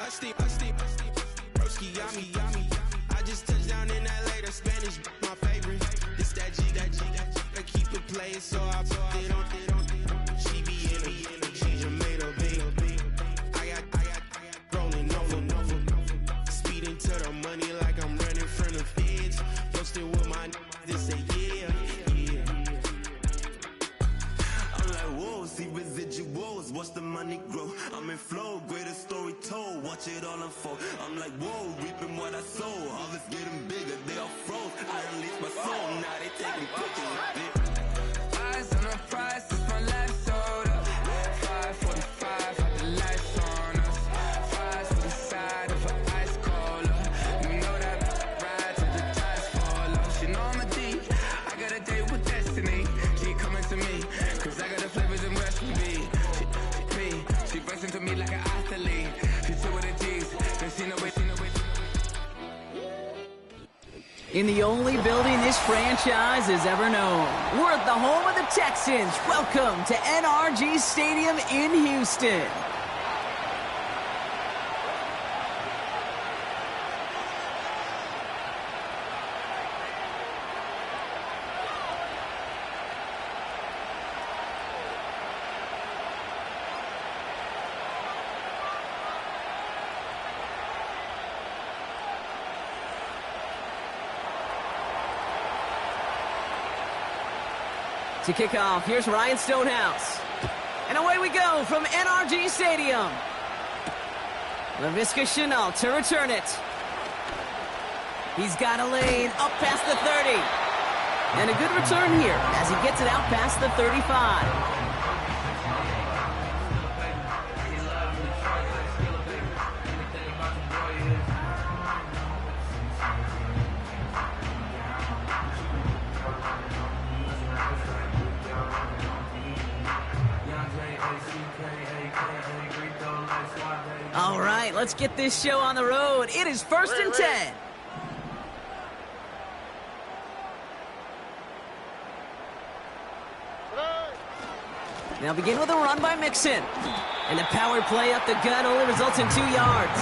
Broski, yummy. I just touched down in LA, the Spanish, my favorite. This that G. I keep it playing, so I put it on. She be in it, she just made a big. I got rolling over. Speeding to the money like I'm running from the feds. Posted with my this say yeah. I'm like, whoa, see residuals, watch the money grow. I'm in flow, greatest story told, watch it all unfold. I'm like, whoa, reaping what I sow. Harvest getting bigger, they all froze. I unleashed my soul, now they taking pictures of it. Eyes on the prize, it's my life sold up. 5:45, had the lights on us. Fries to the side of an ice cola. You know that ride till the tires fall off. She know I'm a D, I got a date with destiny. She coming to me, cause I got the flavors and recipe. She racing to me like an athlete. She chill with the G's, then she know it. In the only building this franchise has ever known. We're at the home of the Texans. Welcome to NRG Stadium in Houston. To kick off, here's Ryan Stonehouse. And away we go from NRG Stadium. LaVisca Chenault to return it. He's got a lane up past the 30. And a good return here as he gets it out past the 35. All right, let's get this show on the road. It is 1st and 10. Now begin with a run by Mixon. And the power play up the gut only results in 2 yards.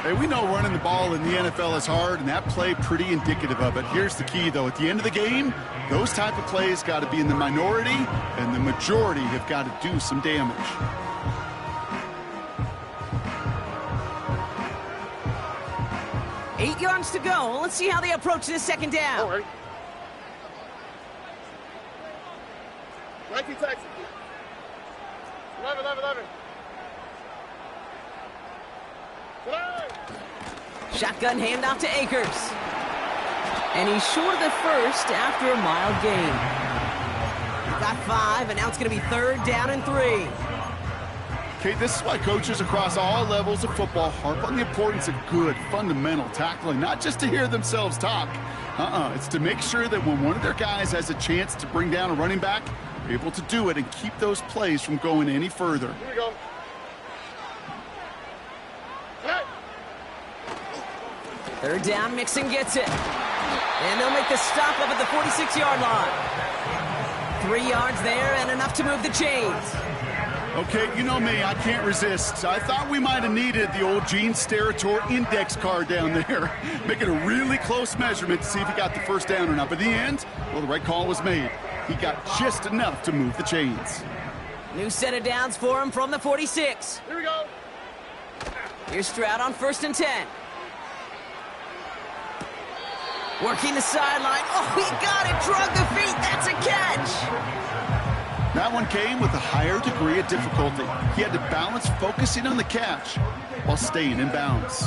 Hey, we know running the ball in the NFL is hard, and that play pretty indicative of it. Here's the key, though. At the end of the game, those type of plays got to be in the minority, and the majority have got to do some damage. Eight yards to go. Let's see how they approach this second down. Right. 19 Texans. 11. Shotgun handoff to Akers. And he's short of the first after a mild gain. Got 5, and now it's going to be 3rd down and 3. Okay, this is why coaches across all levels of football harp on the importance of good, fundamental tackling, not just to hear themselves talk. It's to make sure that when one of their guys has a chance to bring down a running back, they're able to do it and keep those plays from going any further. Here we go. Hey. 3rd down, Mixon gets it. And they'll make the stop up at the 46-yard line. 3 yards there and enough to move the chains. Okay, you know me, I can't resist. I thought we might have needed the old Gene Steratore index card down there. Making a really close measurement to see if he got the first down or not. But in the end, well, the right call was made. He got just enough to move the chains. New set of downs for him from the 46. Here we go. Here's Stroud on 1st and 10. Working the sideline. Oh, he got it. Drug the feet. That's a catch. That one came with a higher degree of difficulty. He had to balance focusing on the catch while staying in bounds.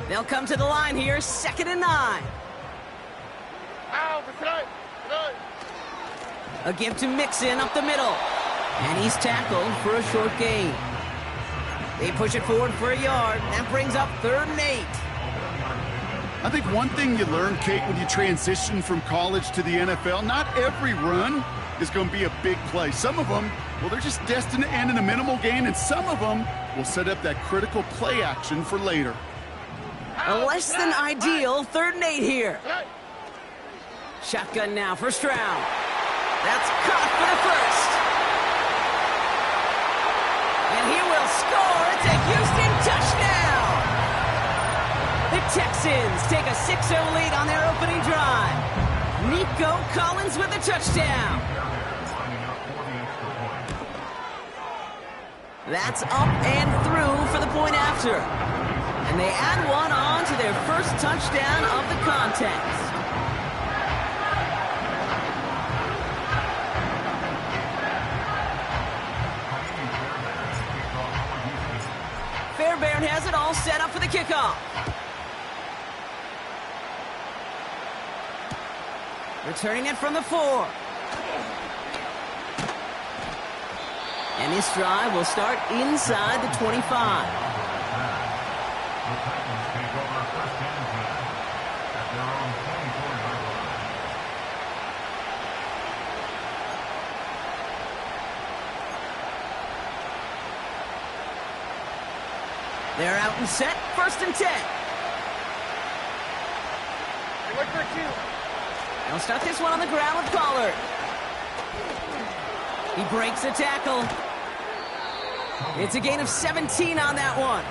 They'll come to the line here, 2nd and 9. A give to Mixon up the middle. And he's tackled for a short gain. They push it forward for a yard. That brings up 3rd and 8. I think one thing you learn, Kate, when you transition from college to the NFL, not every run is going to be a big play. Some of them, well, they're just destined to end in a minimal gain, and some of them will set up that critical play action for later. A less than ideal 3rd and 8 here. Shotgun now, first round. That's caught for the first. And he will score. It's a Houston touchdown. The Texans take a 6-0 lead on their opening drive. Nico Collins with a touchdown. That's up and through for the point after. And they add one on to their first touchdown of the contest. Fairbairn has it all set up for the kickoff. Returning it from the 4. And this drive will start inside the 25. They're out and set, 1st and 10. They'll start this one on the ground with Pollard. He breaks a tackle. It's a gain of 17 on that one.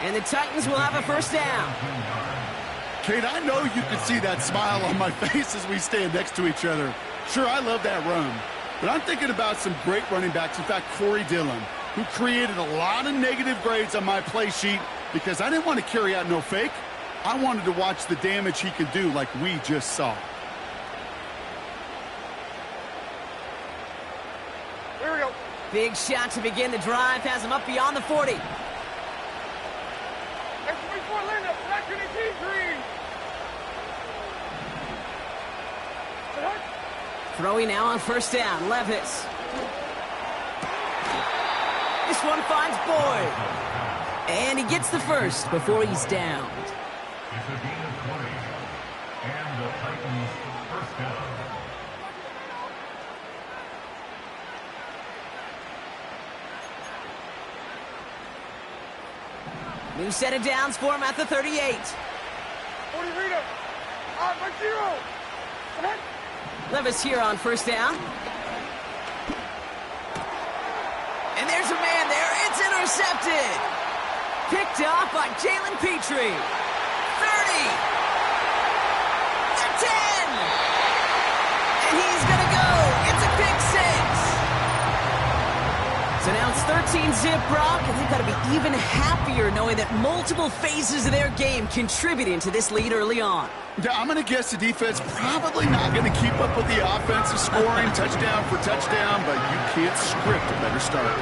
And the Titans will have a first down. Kate, I know you can see that smile on my face as we stand next to each other. Sure, I love that run. But I'm thinking about some great running backs. In fact, Corey Dillon, who created a lot of negative grades on my play sheet because I didn't want to carry out no fake. I wanted to watch the damage he could do like we just saw. Here we go. Big shot to begin the drive. Has him up beyond the 40. X24 Linda, second and T3. Throwing now on first down, Levis. This one finds Boyd. And he gets the first before he's downed. It's a gain of 20. And the Titans first down. New set of downs for him at the 38. 40 Rita. By 0. Levis here on first down. And there's a man there. It's intercepted. Picked off by Jalen Petrie. 30. The 10. And he's going to go. It's a pick 6. So now it's 13-zip, Brock, and they've got to be even happier knowing that multiple phases of their game contributing to this lead early on. Yeah, I'm going to guess the defense probably not going to keep up with the offensive scoring touchdown for touchdown, but you can't script a better start.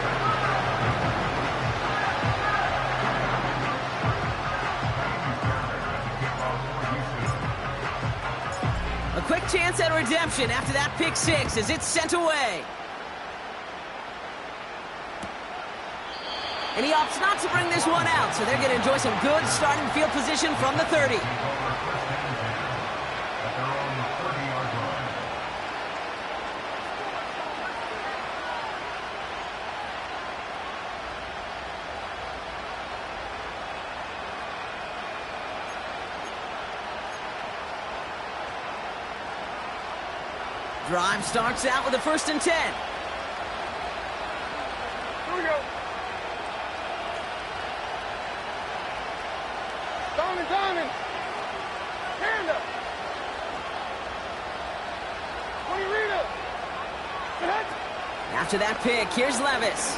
A quick chance at redemption after that pick 6 as it's sent away. And he opts not to bring this one out, so they're going to enjoy some good starting field position from the 30. Drive starts out with a 1st and 10. Here we go. Diamond. Panda. 20 Rita. After that pick, here's Levis.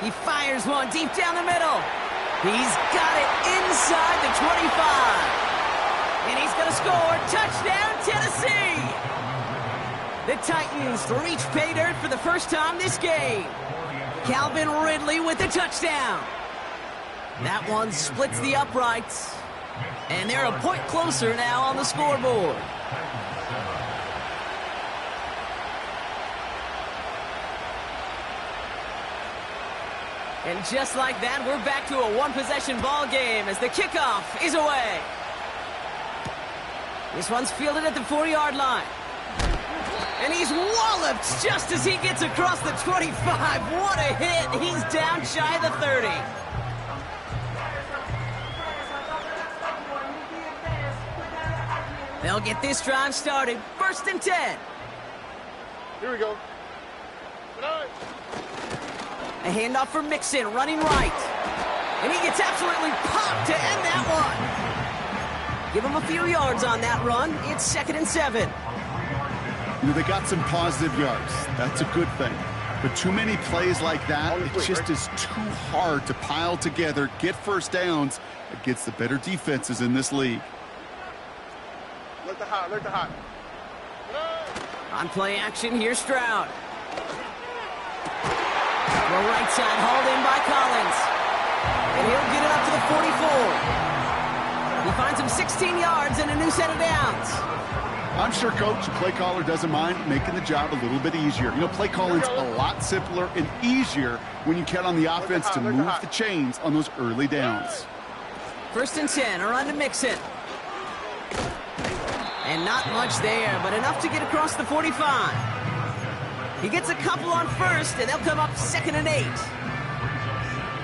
He fires one deep down the middle. He's got it inside the 25. And he's going to score. Touchdown, Tennessee. The Titans reach pay dirt for the first time this game. Calvin Ridley with the touchdown. That one splits the uprights. And they're a point closer now on the scoreboard. And just like that, we're back to a one-possession ball game as the kickoff is away. This one's fielded at the 40-yard line. And he's walloped just as he gets across the 25. What a hit. He's down shy of the 30. They'll get this drive started. 1st and 10. Here we go. A handoff for Mixon, running right. And he gets absolutely popped to end that one. Give him a few yards on that run. It's 2nd and 7. You know, they got some positive yards. That's a good thing. But too many plays like that, it just is too hard to pile together, get first downs against the better defenses in this league. Look the hot, look the hot. On play action, here's Stroud. The right side hauled in by Collins. And he'll get it up to the 44. He finds him 16 yards and a new set of downs. I'm sure Coach, the play caller, doesn't mind making the job a little bit easier. You know, play calling's a lot simpler and easier when you count on the offense to move the chains on those early downs. 1st and 10, a run to Mixon. And not much there, but enough to get across the 45. He gets a couple on 1st, and they'll come up 2nd and 8.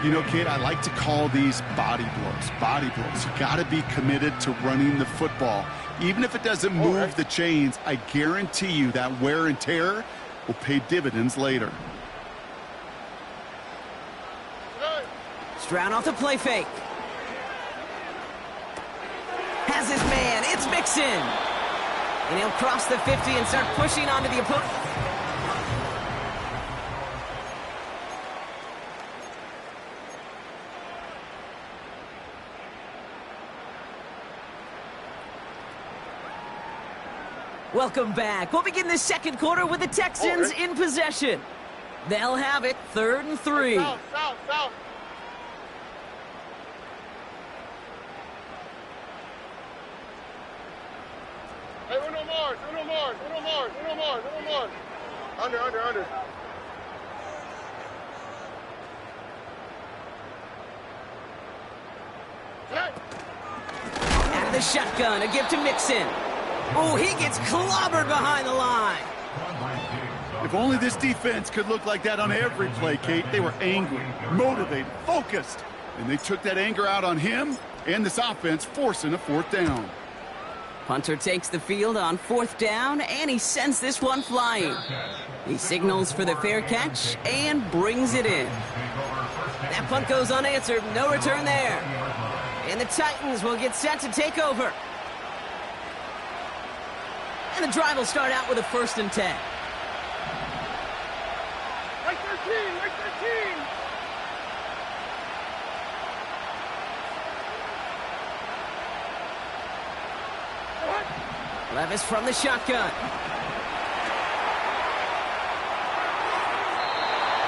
You know, kid, I like to call these body blows. Body blows. You got to be committed to running the football. Even if it doesn't move the chains, I guarantee you that wear and tear will pay dividends later. Stroud off the play fake. Has his man. It's Mixon. And he'll cross the 50 and start pushing onto the opponent. Welcome back. We'll begin the 2nd quarter with the Texans in possession. They'll have it 3rd and 3. South, south, south. Hey, uno more, uno more, uno more, uno more, uno more. Under, under, under. Out of the shotgun, a give to Mixon. Oh, he gets clobbered behind the line. If only this defense could look like that on every play, Kate. They were angry, motivated, focused. And they took that anger out on him and this offense, forcing a 4th down. Punter takes the field on 4th down, and he sends this one flying. He signals for the fair catch and brings it in. That punt goes unanswered. No return there. And the Titans will get set to take over. And the drive will start out with a 1st and 10. Right 13, right 13. Levis from the shotgun.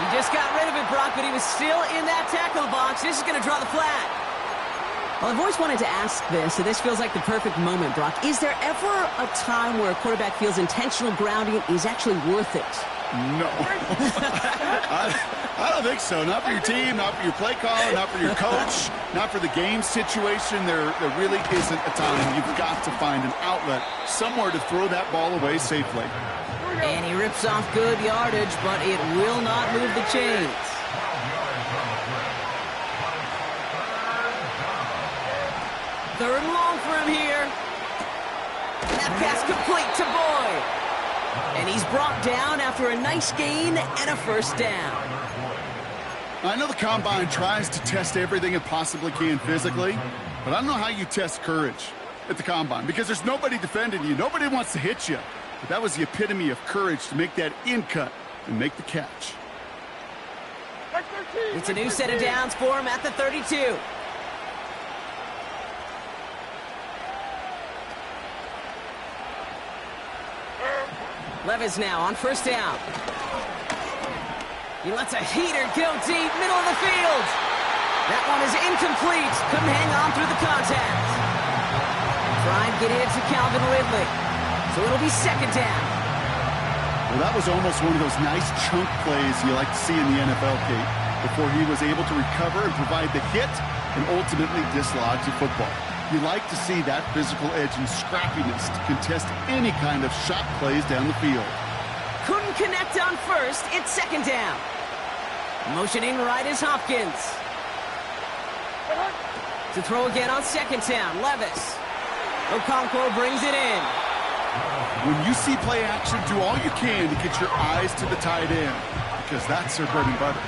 He just got rid of it, Brock, but he was still in that tackle box. This is going to draw the flag. Well, I've always wanted to ask this, and this feels like the perfect moment, Brock. Is there ever a time where a quarterback feels intentional grounding is actually worth it? No. I don't think so. Not for your team, not for your play caller, not for your coach, not for the game situation. There really isn't a time. You've got to find an outlet, somewhere to throw that ball away safely. And he rips off good yardage, but it will not move the chains. Third and long for him here. That pass complete to Boyd. And he's brought down after a nice gain and a 1st down. I know the Combine tries to test everything it possibly can physically, but I don't know how you test courage at the Combine because there's nobody defending you. Nobody wants to hit you. But that was the epitome of courage to make that in cut and make the catch. It's a new set of downs for him at the 32. Levis now on 1st down. He lets a heater go deep, middle of the field. That one is incomplete. Couldn't hang on through the contact. Try and get it to Calvin Ridley. So it'll be 2nd down. Well, that was almost one of those nice chunk plays you like to see in the NFL, Kate, before he was able to recover and provide the hit and ultimately dislodge the football. You like to see that physical edge and scrappiness to contest any kind of shot plays down the field. Couldn't connect on 1st. It's 2nd down. Motioning right is Hopkins. To throw again on 2nd down. Levis. Okonkwo brings it in. When you see play action, do all you can to get your eyes to the tight end, because that's their bread and butter.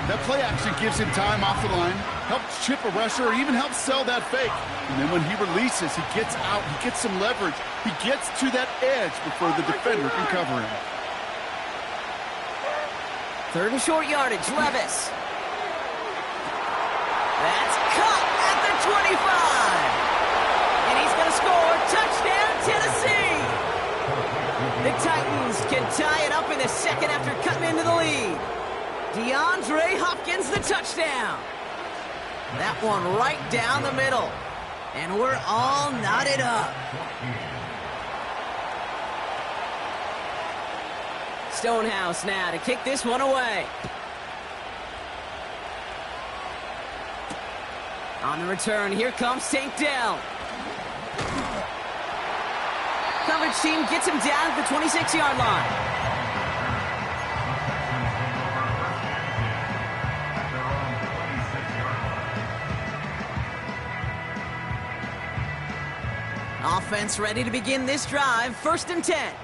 That play action gives him time off the line, helps chip a rusher, or even helps sell that fake. And then when he releases, he gets out, he gets some leverage. He gets to that edge before the defender can cover him. 3rd and short yardage, Levis. That's caught at the 25. And he's going to score. Touchdown, Tennessee. The Titans can tie it up in the second after cutting into the lead. DeAndre Hopkins, the touchdown. That one right down the middle. And we're all knotted up. Stonehouse now to kick this one away. On the return, here comes St. Del. Coverage team gets him down at the 26-yard line. Offense ready to begin this drive. 1st and 10.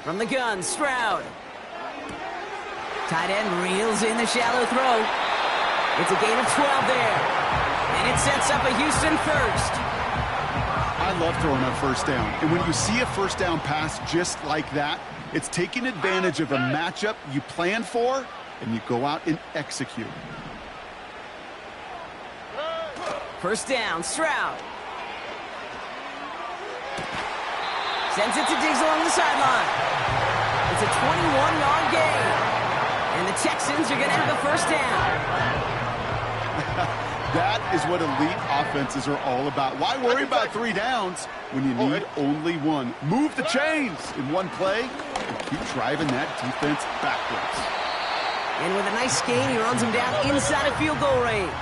From the gun, Stroud. Tight end reels in the shallow throw. It's a gain of 12 there. And it sets up a Houston first. I love throwing up 1st down. And when you see a 1st down pass just like that, it's taking advantage of a matchup you plan for, and you go out and execute. 1st down, Stroud. Sends it to Diggs along the sideline. It's a 21-yard gain. And the Texans are going to have a 1st down. That is what elite offenses are all about. Why worry about 3 downs when you need only 1? Move the chains in one play and keep driving that defense backwards. And with a nice gain, he runs him down inside of field goal range.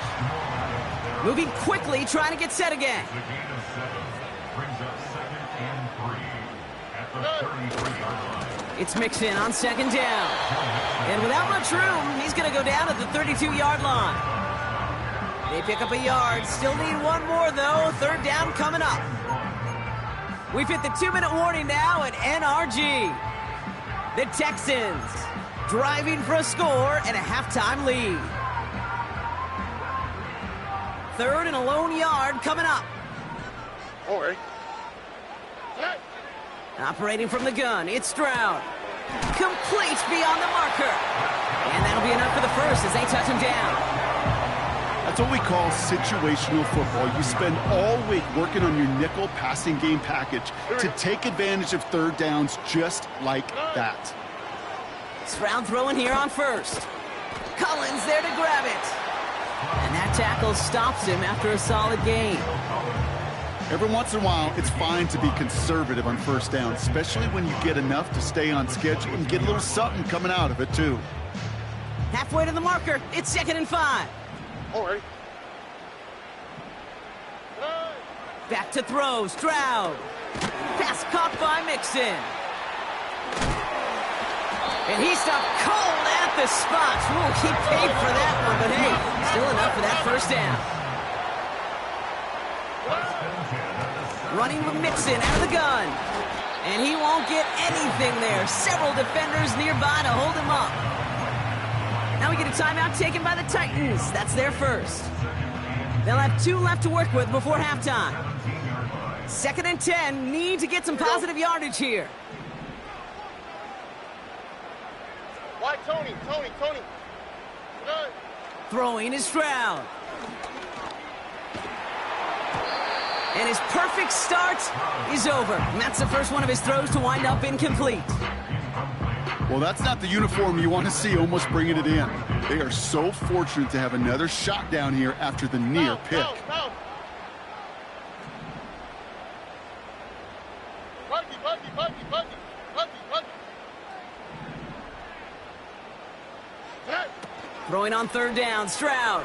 Moving quickly, trying to get set again. The gain of 7 brings up 2nd and 3 at the 33-yard line. It's Mixon on 2nd down. And without much room, he's going to go down at the 32-yard line. They pick up a yard. Still need 1 more, though. 3rd down coming up. We've hit the 2-minute warning now at NRG. The Texans driving for a score and a halftime lead. 3rd and a lone yard coming up. Operating from the gun, it's Stroud. Complete beyond the marker. And that'll be enough for the first as they touch him down. That's what we call situational football. You spend all week working on your nickel passing game package to take advantage of 3rd downs just like that. Stroud throwing here on 1st. Collins there to grab it. And that tackle stops him after a solid gain. Every once in a while, it's fine to be conservative on 1st down, especially when you get enough to stay on schedule and get a little something coming out of it, too. Halfway to the marker, it's 2nd and 5. Back to throw, Stroud. Pass caught by Mixon. And he stopped cold at the spot. Ooh, he paid for that one, but hey, still enough for that 1st down. Running with Mixon out of the gun. And he won't get anything there. Several defenders nearby to hold him up. Now we get a timeout taken by the Titans. That's their first. They'll have 2 left to work with before halftime. 2nd and 10. Need to get some positive yardage here. Why, Tony? Throwing is Stroud. And his perfect start is over. And that's the first one of his throws to wind up incomplete. Well, that's not the uniform you want to see almost bringing it in. They are so fortunate to have another shot down here after the near pick. Throwing on 3rd down, Stroud.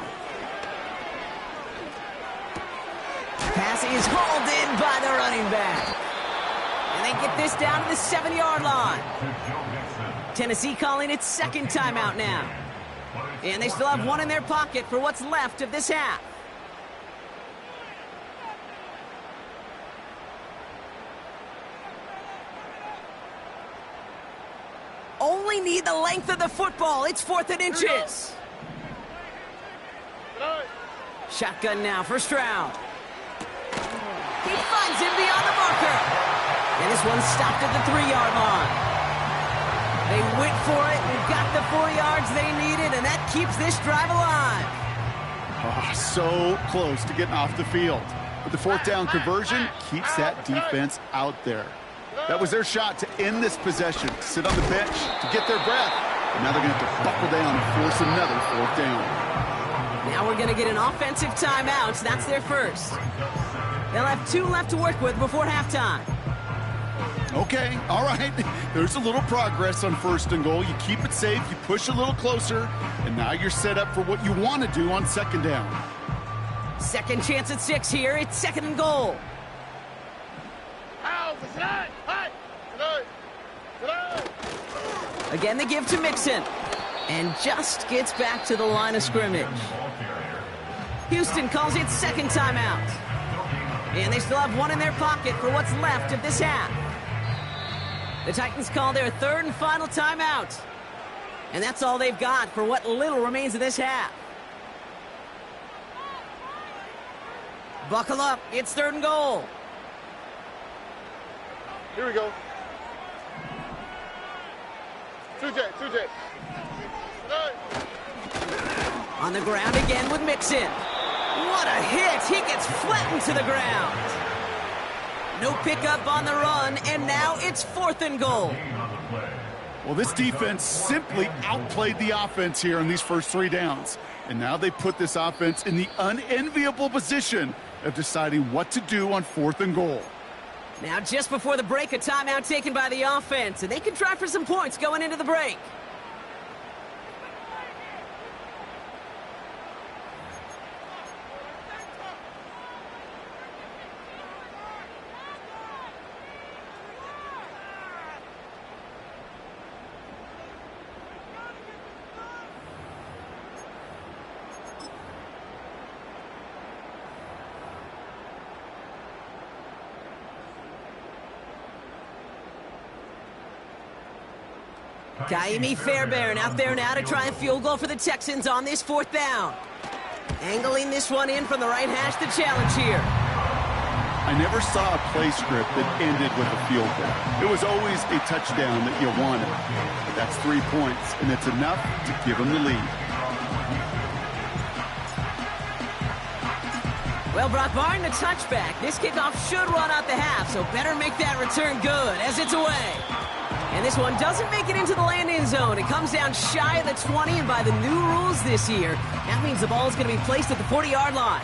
Pass is hauled in by the running back. And they get this down to the 7-yard line. Tennessee calling its second timeout now. And they still have one in their pocket for what's left of this half. Only need the length of the football. It's 4th and inches. Shotgun now for Stroud. He finds him beyond the marker. And this one stopped at the 3-yard line. They went for it and got the 4 yards they needed, and that keeps this drive alive. Oh, so close to getting off the field. But the 4th down conversion keeps that defense out there. That was their shot to end this possession, sit on the bench to get their breath. And now they're going to have to buckle down and force another 4th down. Now we're going to get an offensive timeout. That's their first. They'll have 2 left to work with before halftime. Okay, all right. There's a little progress on 1st and goal. You keep it safe, you push a little closer, and now you're set up for what you want to do on 2nd down. Second chance at 6 here. It's 2nd and goal. Again, they give to Mixon. And just gets back to the line of scrimmage. Houston calls it 2nd timeout. And they still have one in their pocket for what's left of this half. The Titans call their 3rd and final timeout. And that's all they've got for what little remains of this half. Buckle up. It's 3rd and goal. Here we go. 2J. On the ground again with Mixon. What a hit. He gets flattened to the ground. No pickup on the run, and now it's 4th and goal. Well, this defense simply outplayed the offense here in these first 3 downs. And now they put this offense in the unenviable position of deciding what to do on 4th and goal. Now, just before the break, a timeout taken by the offense, and they can try for some points going into the break. Kaimi Fairbairn out there now to try a field goal for the Texans on this 4th down. Angling this one in from the right hash, the challenge here. I never saw a play script that ended with a field goal. It was always a touchdown that you wanted. But that's 3 points, and it's enough to give them the lead. Well, Brock, barring the touchback, this kickoff should run out the half, so better make that return good as it's away. And this one doesn't make it into the landing zone. It comes down shy of the 20, and by the new rules this year, that means the ball is going to be placed at the 40-yard line.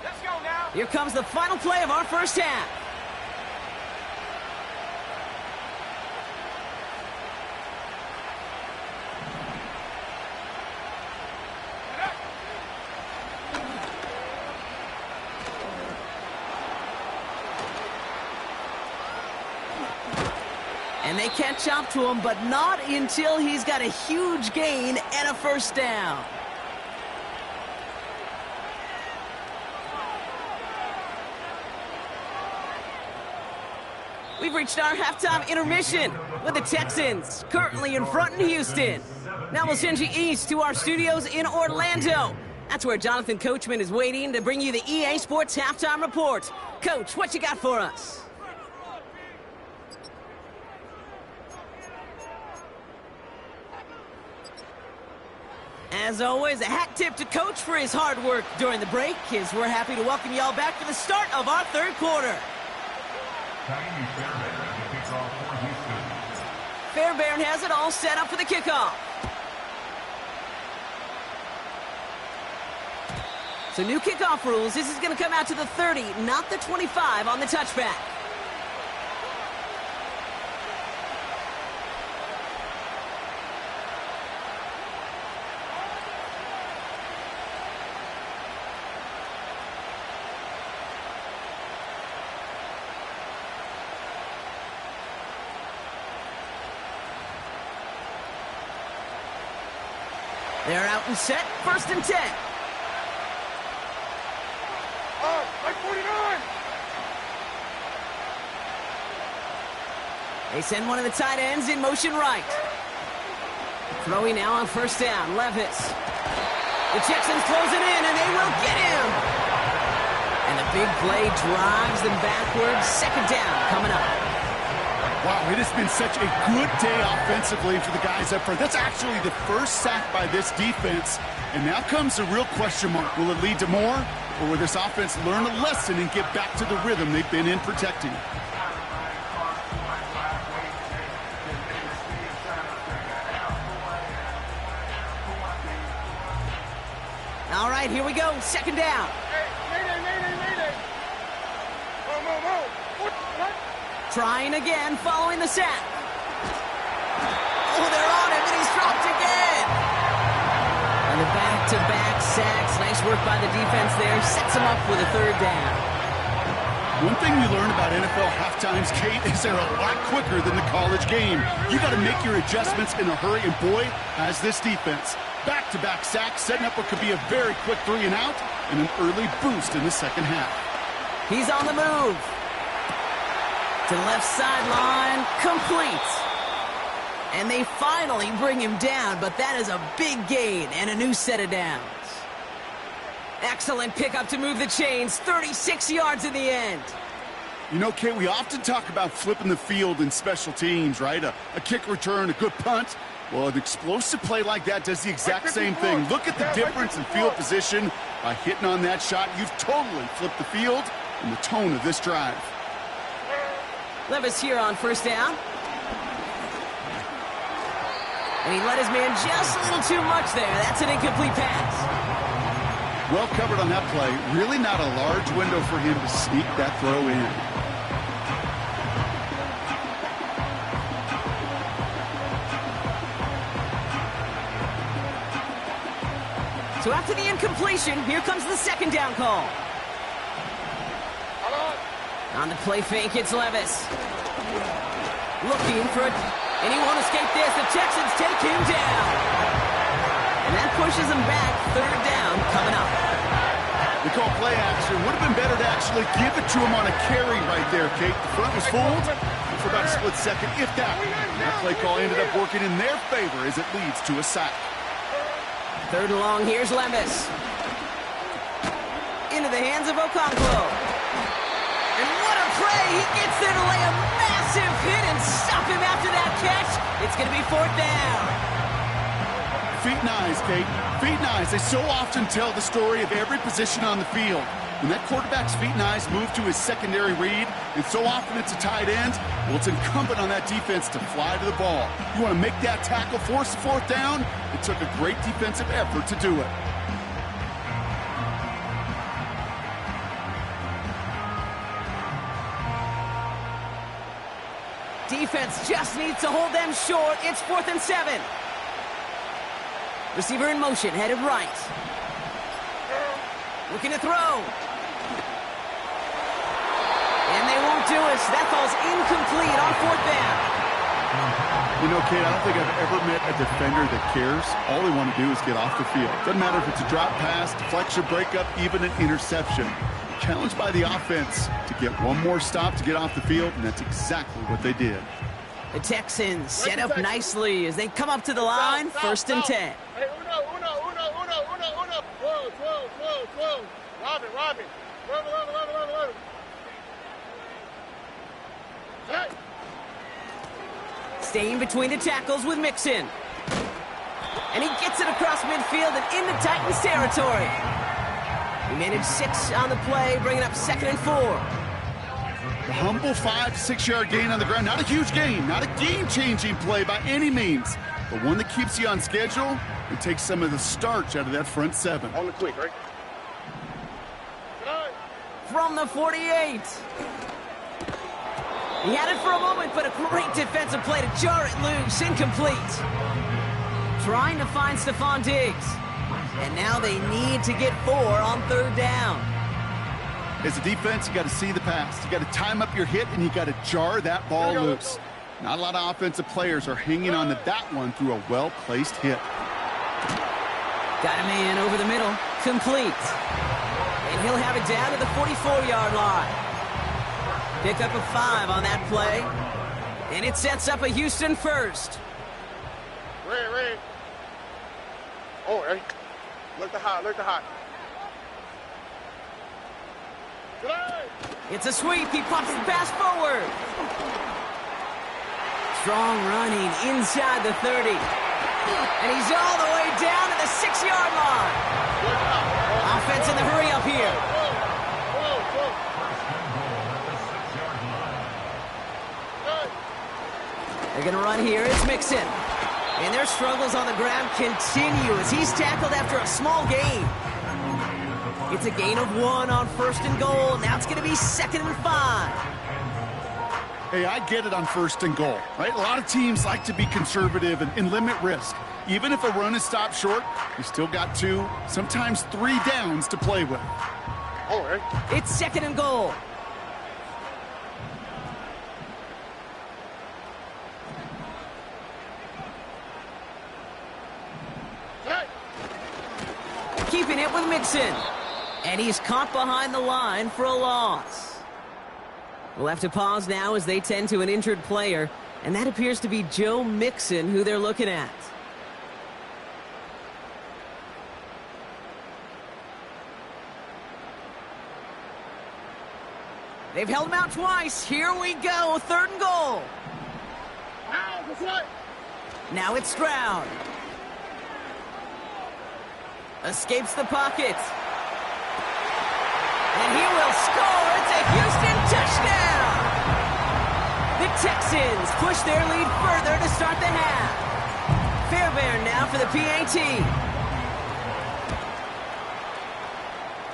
Let's go now. Here comes the final play of our first half. And they catch up to him, but not until he's got a huge gain and a 1st down. We've reached our halftime intermission with the Texans currently in front in Houston. Now we'll send you east to our studios in Orlando. That's where Jonathan Coachman is waiting to bring you the EA Sports Halftime Report. Coach, what you got for us? As always, a hat tip to Coach for his hard work during the break, as we're happy to welcome y'all back for the start of our 3rd quarter. Fairbairn has it all set up for the kickoff. So new kickoff rules. This is going to come out to the 30, not the 25 on the touchback. They're out and set, 1st and 10. Like 49. They send one of the tight ends in motion right. Throwing now on 1st down, Levis. The Texans close it in, and they will get him. And the big play drives them backwards. 2nd down coming up. Wow, it has been such a good day offensively for the guys up front. That's actually the first sack by this defense. And now comes the real question mark. Will it lead to more? Or will this offense learn a lesson and get back to the rhythm they've been in protecting? All right, here we go. 2nd down. Mayday. Move. What? Trying again, following the sack. Oh, they're on him, and he's dropped again. And the back-to-back sacks. Nice work by the defense there. Sets him up with a 3rd down. One thing you learn about NFL halftimes, Kate, is they're a lot quicker than the college game. You got to make your adjustments in a hurry, and boy, has this defense. Back-to-back sacks, setting up what could be a very quick 3 and out, and an early boost in the 2nd half. He's on the move. To the left sideline, complete. And they finally bring him down, but that is a big gain and a new set of downs. Excellent pickup to move the chains, 36 yards in the end. You know, Kate, we often talk about flipping the field in special teams, right? A kick return, a good punt. Well, an explosive play like that does the exact same thing. Look at the difference in field position. By hitting on that shot, you've totally flipped the field and the tone of this drive. Levis here on 1st down. And he let his man just a little too much there. That's an incomplete pass. Well covered on that play. Really not a large window for him to sneak that throw in. So after the incompletion, here comes the 2nd down call. On the play fake, it's Levis. Looking for it, and he won't escape this. The Texans take him down. And that pushes him back. 3rd down coming up. They call play action. Would have been better to actually give it to him on a carry right there, Kate. The front was fooled for about a split second, if that. And that play call ended up working in their favor as it leads to a sack. 3rd and long, here's Levis. Into the hands of Okonkwo. And what a play! He gets there to lay a massive hit and stop him after that catch. It's going to be 4th down. Feet and eyes, Kate. Feet and eyes. They so often tell the story of every position on the field. When that quarterback's feet and eyes move to his secondary read, and so often it's a tight end, well, it's incumbent on that defense to fly to the ball. You want to make that tackle, force the 4th down? It took a great defensive effort to do it. Defense just needs to hold them short. It's 4th and 7. Receiver in motion, headed right. Looking to throw. And they won't do it. That ball's incomplete on 4th down. You know, Kate, I don't think I've ever met a defender that cares. All they want to do is get off the field. Doesn't matter if it's a drop pass, deflection, breakup, even an interception. Challenged by the offense to get one more stop to get off the field, and that's exactly what they did. The Texans set up nicely as they come up to the line, 1st and 10. Hey, uno. Whoa. Robin. Love it. Hey. Staying between the tackles with Mixon. And he gets it across midfield and into Titans territory. He managed 6 on the play, bringing up 2nd and 4. The humble 5 to 6 yard gain on the ground. Not a huge gain, not a game-changing play by any means, but one that keeps you on schedule and takes some of the starch out of that front 7. On the quick, right? From the 48. He had it for a moment, but a great defensive play to jar it loose. Incomplete. Trying to find Stephon Diggs. And now they need to get 4 on 3rd down. As a defense, you got to see the pass. You got to time up your hit, and you got to jar that ball loose. Not a lot of offensive players are hanging on to that one through a well-placed hit. Got a man over the middle. Complete. And he'll have it down to the 44-yard line. Pick up a 5 on that play. And it sets up a Houston first. Red. Oh, hey. Look the hot. It's a sweep. He pops the pass forward. Strong running inside the 30. And he's all the way down to the 6-yard line. Offense in the hurry up here. They're going to run here. It's Mixon. And their struggles on the ground continue as he's tackled after a small gain. It's a gain of 1 on 1st and goal. Now it's going to be 2nd and 5. Hey, I get it on 1st and goal, right? A lot of teams like to be conservative and limit risk. Even if a run is stopped short, you still got 2, sometimes 3 downs to play with. Oh, hey. It's 2nd and goal. Keeping it with Mixon. And he's caught behind the line for a loss. We'll have to pause now as they tend to an injured player. And that appears to be Joe Mixon, who they're looking at. They've held him out twice. Here we go. 3rd and goal. Now it's Stroud. Escapes the pocket. And he will score. It's a Houston touchdown. The Texans push their lead further to start the half. Fairbairn now for the PAT.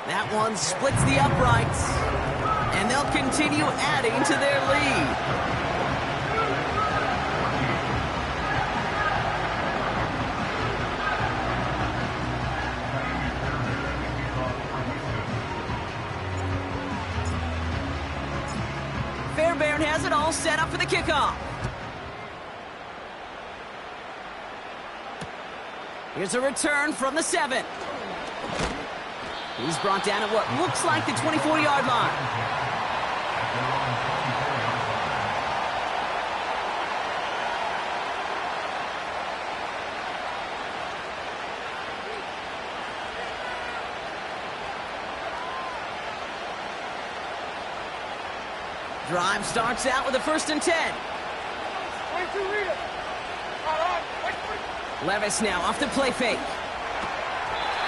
That one splits the uprights. And they'll continue adding to their lead. Fairbairn has it all set up for the kickoff. Here's a return from the 7. He's brought down at what looks like the 24-yard line. Drive starts out with a 1st and 10. Levis now off the play fake.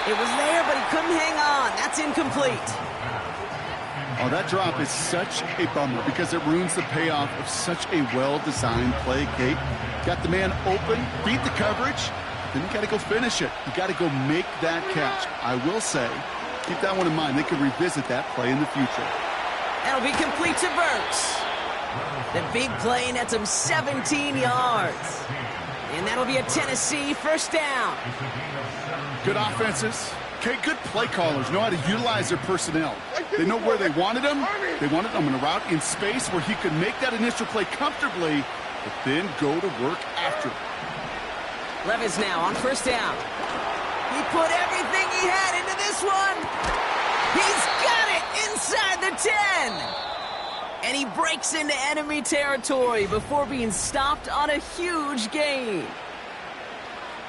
It was there, but he couldn't hang on. That's incomplete. Oh, that drop is such a bummer because it ruins the payoff of such a well-designed play, Kate. Got the man open, beat the coverage, then you got to go finish it. You got to go make that catch. I will say, keep that one in mind. They can revisit that play in the future. That'll be complete to Burks. The big play nets him 17 yards. And that'll be a Tennessee 1st down. Good offenses. Okay, good play callers know how to utilize their personnel. They know where they wanted him. They wanted him in a route in space where he could make that initial play comfortably, but then go to work after it. Levis now on 1st down. He put everything he had into this one. He's got it inside the 10. And he breaks into enemy territory before being stopped on a huge gain.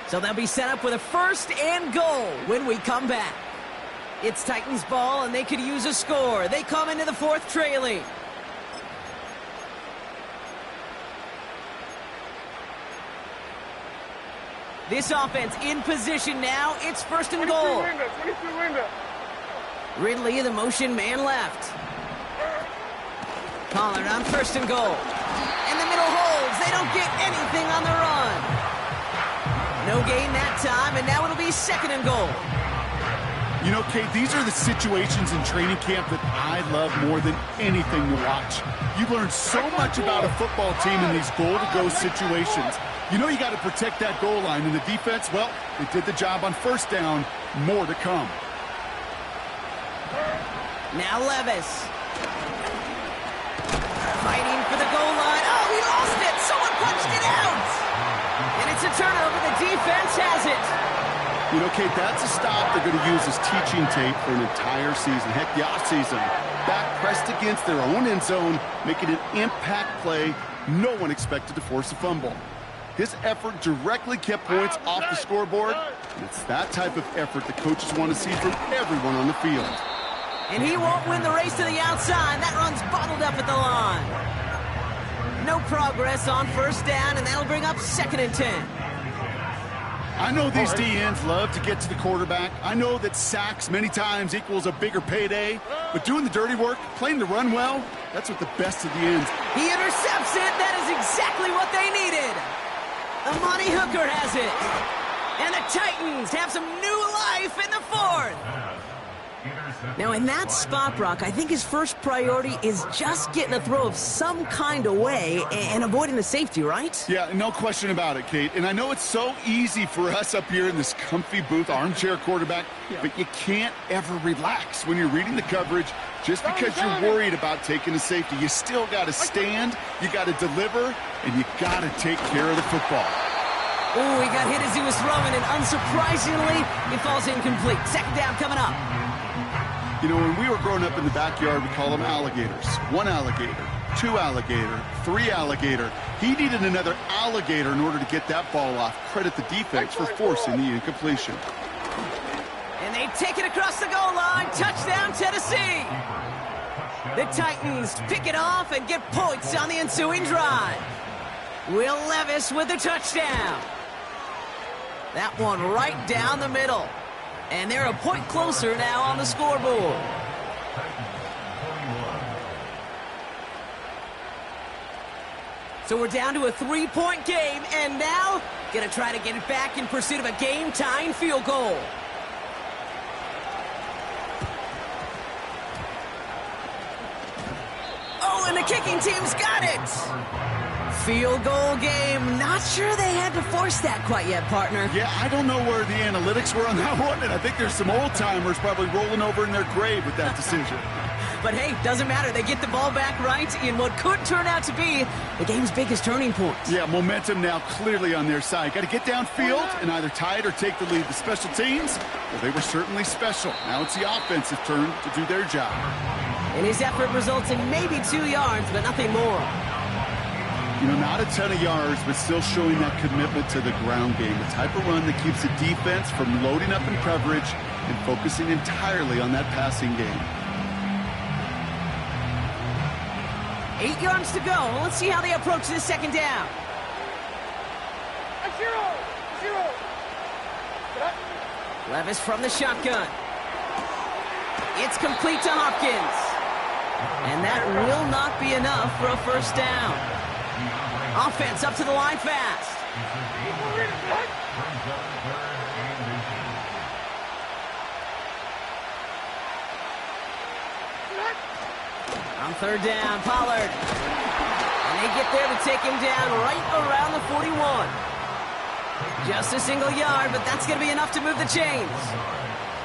So they'll be set up with a 1st and goal when we come back. It's Titans ball, and they could use a score. They come into the 4th trailing. This offense in position now. It's 1st and goal. 22 window. Ridley, the motion man left. Pollard on 1st and goal. And the middle holds. They don't get anything on the run. No gain that time, and now it'll be 2nd and goal. You know, Kate, these are the situations in training camp that I love more than anything to watch. You learn so much about a football team in these goal-to-go situations. You know you got to protect that goal line, and the defense, well, they did the job on 1st down. More to come. Now Levis. Fighting for the goal line. Oh, he lost it. Someone punched it out. And it's a turnover. The defense has it. You know, Kate, that's a stop they're going to use as teaching tape for an entire season. Heck, the offseason. Back pressed against their own end zone, making an impact play no one expected to force a fumble. His effort directly kept points off the scoreboard, and it's that type of effort that coaches want to see from everyone on the field. And he won't win the race to the outside. That run's bottled up at the line. No progress on first down, and that'll bring up 2nd and 10. I know these DNs love to get to the quarterback. I know that sacks many times equals a bigger payday, but doing the dirty work, playing the run well, that's what the best of the ends. He intercepts it. That is exactly what they needed. Amani Hooker has it. And the Titans have some new life in the 4th. Now, in that spot, Brock, I think his first priority is just getting a throw of some kind of way and avoiding the safety, right? Yeah, no question about it, Kate. And I know it's so easy for us up here in this comfy booth, armchair quarterback, but you can't ever relax when you're reading the coverage just because you're worried about taking a safety. You still got to stand, you got to deliver, and you got to take care of the football. Oh, he got hit as he was throwing, and unsurprisingly, he falls incomplete. 2nd down coming up. You know, when we were growing up in the backyard, we call them alligators. 1 alligator, 2 alligator, 3 alligator. He needed another alligator in order to get that ball off. Credit the defense for forcing the incompletion. And they take it across the goal line. Touchdown, Tennessee. The Titans pick it off and get points on the ensuing drive. Will Levis with the touchdown. That one right down the middle. And they're a point closer now on the scoreboard. So we're down to a 3-point game, and now gonna try to get it back in pursuit of a game-tying field goal. Oh, and the kicking team's got it. Field goal game. Not sure they had to force that quite yet, partner. Yeah, I don't know where the analytics were on that one, and I think there's some old-timers probably rolling over in their grave with that decision. But hey, doesn't matter. They get the ball back right in what could turn out to be the game's biggest turning point. Yeah, momentum now clearly on their side. Got to get downfield and either tie it or take the lead. The special teams, well, they were certainly special. Now it's the offensive turn to do their job. And his effort results in maybe 2 yards, but nothing more. You know, not a ton of yards, but still showing that commitment to the ground game. The type of run that keeps the defense from loading up in coverage and focusing entirely on that passing game. 8 yards to go. Let's see how they approach this 2nd down. Zero. Levis from the shotgun. It's complete to Hopkins. And that will not be enough for a first down. Offense up to the line fast. On 3rd down, Pollard. And they get there to take him down right around the 41. Just a single yard, but that's going to be enough to move the chains.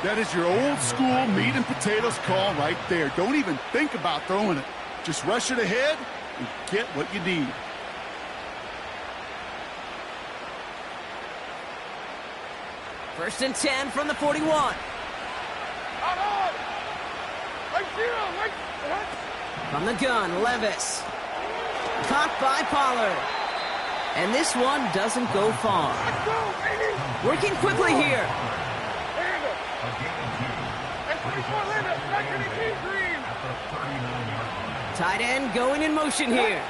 That is your old school meat and potatoes call right there. Don't even think about throwing it. Just rush it ahead and get what you need. First and 10 from the 41. From the gun, Levis. Caught by Pollard. And this one doesn't go far. Working quickly here. Tight end going in motion here.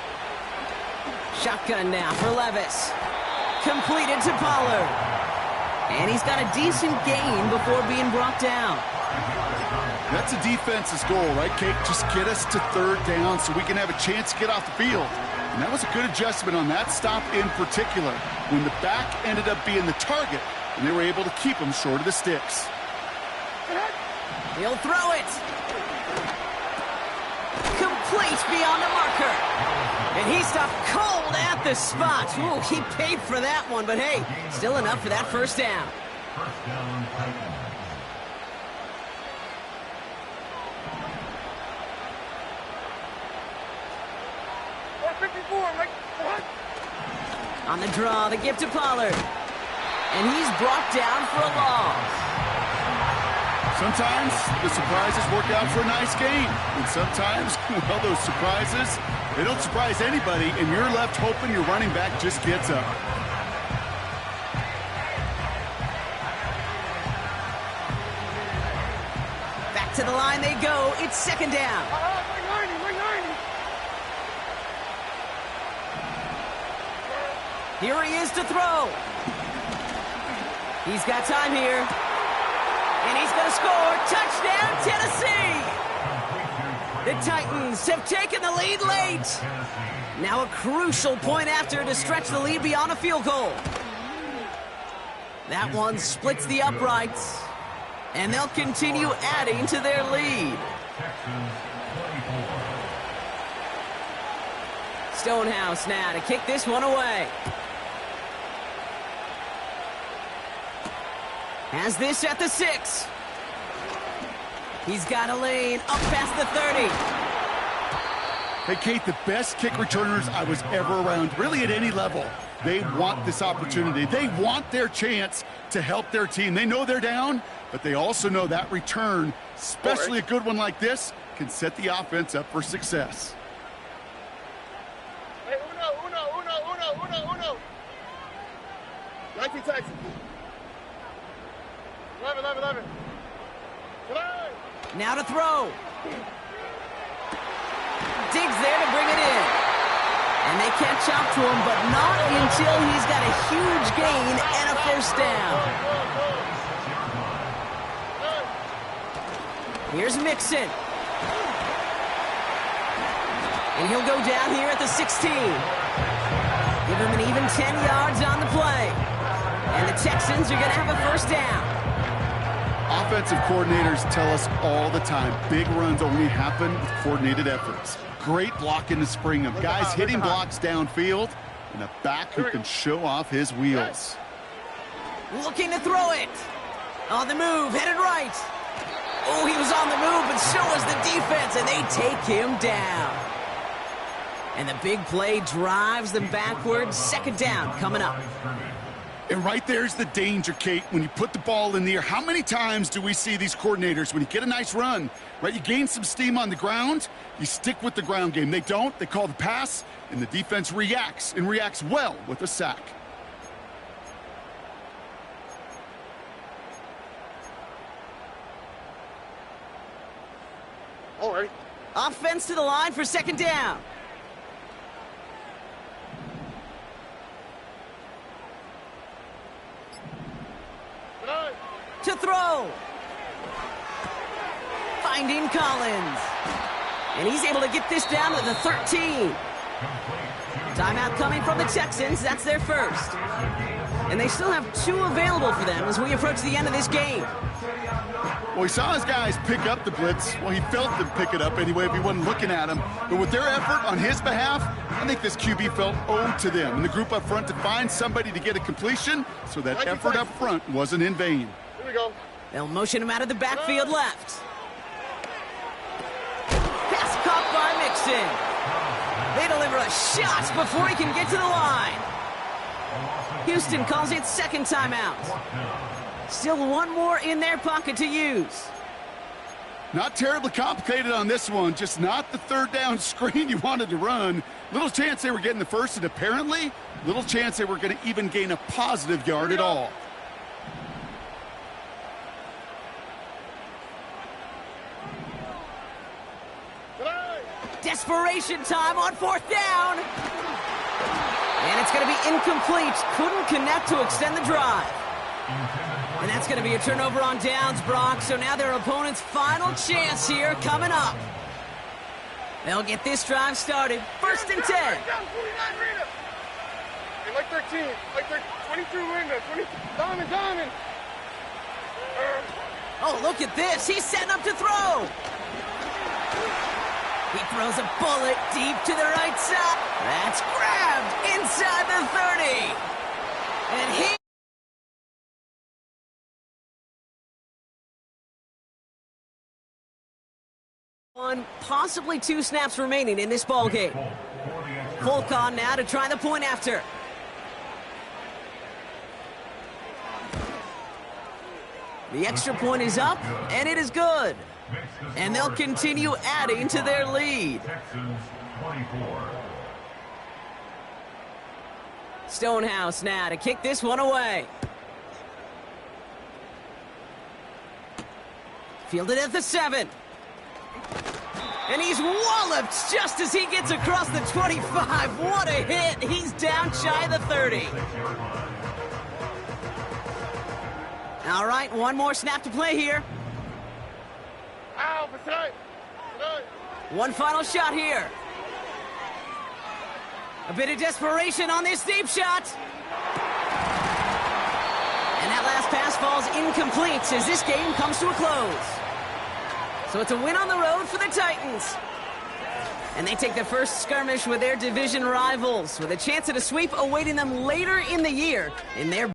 Shotgun now for Levis. Completed to Pollard. And he's got a decent gain before being brought down. That's a defense's goal, right, Kate? Just get us to 3rd down so we can have a chance to get off the field. And that was a good adjustment on that stop in particular, when the back ended up being the target, and they were able to keep him short of the sticks. He'll throw it. Complete beyond the marker. And he stopped cold at the spot. Ooh, he paid for that one, but hey, still enough for that first down. First down, Titans. On the draw, the give to Pollard. And he's brought down for a loss. Sometimes the surprises work out for a nice game. And sometimes, well, those surprises, they don't surprise anybody, and you're left hoping your running back just gets up. Back to the line they go. It's second down. Here he is to throw. He's got time here. And he's going to score. Touchdown, Tennessee! The Titans have taken the lead late. Now a crucial point after to stretch the lead beyond a field goal. That one splits the uprights. And they'll continue adding to their lead. Stonehouse now to kick this one away. Has this at the 6. He's got a lane up past the 30. Hey, Kate, the best kick returners I was ever around, really at any level, they want this opportunity. They want their chance to help their team. They know they're down, but they also know that return, especially a good one like this, can set the offense up for success. Hey, uno. 19 Texans. 11. Now to throw. Digs there to bring it in. And they catch up to him, but not until he's got a huge gain and a first down. Here's Mixon. And he'll go down here at the 16. Give him an even 10 yards on the play. And the Texans are going to have a first down. Offensive coordinators tell us all the time, big runs only happen with coordinated efforts. Great block in the spring of guys hitting blocks downfield, and a back who can show off his wheels. Looking to throw it. On the move, headed right. Oh, he was on the move, but so was the defense, and they take him down. And the big play drives them backwards. Second down coming up. And right there's the danger, Kate, when you put the ball in the air. How many times do we see these coordinators, when you get a nice run, right, you gain some steam on the ground, you stick with the ground game. They don't, they call the pass, and the defense reacts, and reacts well with a sack. All right. Offense to the line for second down. To throw. Finding Collins. And he's able to get this down to the 13. Timeout coming from the Texans. That's their first. And they still have 2 available for them as we approach the end of this game. Well, he saw his guys pick up the blitz. Well, he felt them pick it up anyway if he wasn't looking at him. But with their effort on his behalf, I think this QB felt owed to them. And the group up front to find somebody to get a completion, so that effort up front wasn't in vain. Here we go. They'll motion him out of the backfield left. Pass caught by Mixon. They deliver a shot before he can get to the line. Houston calls it second timeout. Still one more in their pocket to use. Not terribly complicated on this one, just not the third down screen you wanted to run. Little chance they were getting the first, and apparently little chance they were going to even gain a positive yard at all. Desperation time on fourth down. And it's going to be incomplete. Couldn't connect to extend the drive. And that's going to be a turnover on downs, Brock. So now their opponent's final chance here coming up. They'll get this drive started. First and 10. Hey, like 13. Like 22 window. 20. Diamond. Oh, look at this. He's setting up to throw. He throws a bullet deep to the right side. That's grabbed inside the 30. And he... possibly 2 snaps remaining in this ball game. Fulcon now to try the point after. The extra point is up, and it is good. And they'll continue adding to their lead. Texans 24. Stonehouse now to kick this one away. Fielded at the 7. And he's walloped just as he gets across the 25. What a hit. He's down shy of the 30. All right, one more snap to play here. Ow, beside. One final shot here. A bit of desperation on this deep shot. And that last pass falls incomplete as this game comes to a close. So it's a win on the road for the Titans. And they take the first skirmish with their division rivals with a chance at a sweep awaiting them later in the year in their